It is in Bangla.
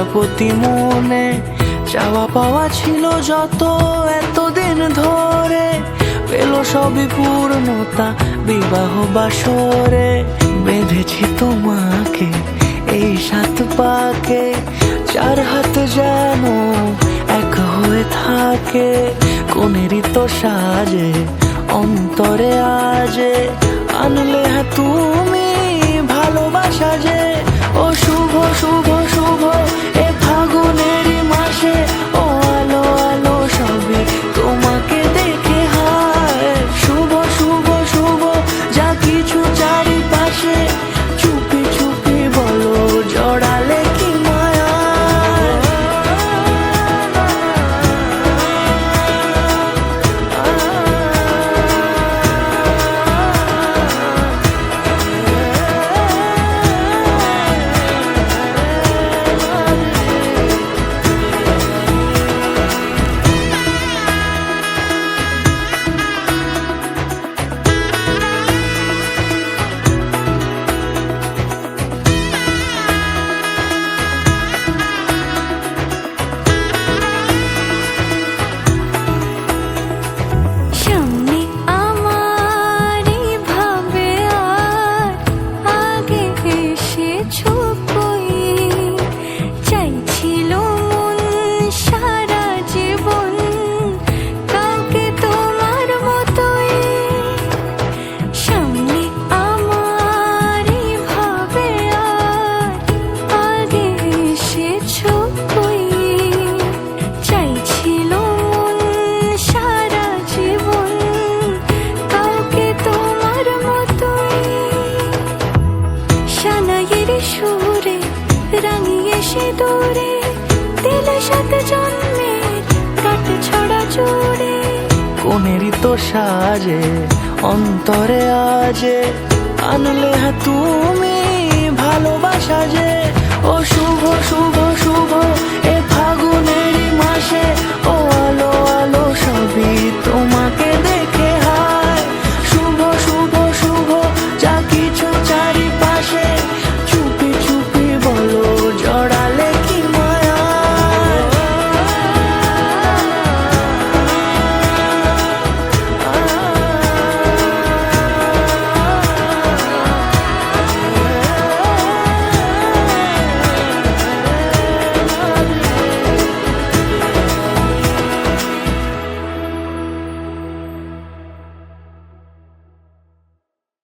প্রজাপতি মনে চাওয়া পাওয়া ছিল যত এতদিন ধরে, পেল সবই পূর্ণতা বিবাহ বাসরে। বেঁধেছি তোমাকে এই 7 পাকে, 4 হাত যেন এক হয়ে থাকে। কোনেরই তো সাজে অন্তরে আজে, আনলে হ্যাঁ তুমি ভালোবাসা যে। ও শুভ শুভ শুভ এ ফাগুনেরই মাসে, ও আলো আলো সবই তোমাকে দেখে হায়। শুভ শুভ শুভ যা কিছু চারিপাশে, চুপি চুপি বলো জড়ালে কি মায়া। সুরে রাঙিয়ে সে দূরে দিলে 7 জন্মের কাট ছড়া জুড়ে। কোনেরই তো সাজে অন্তরে আজে, আনলে হ্যাঁ তুমি ভালোবাসা যে। ও শুভ শুভ শুভ এ ফাগুন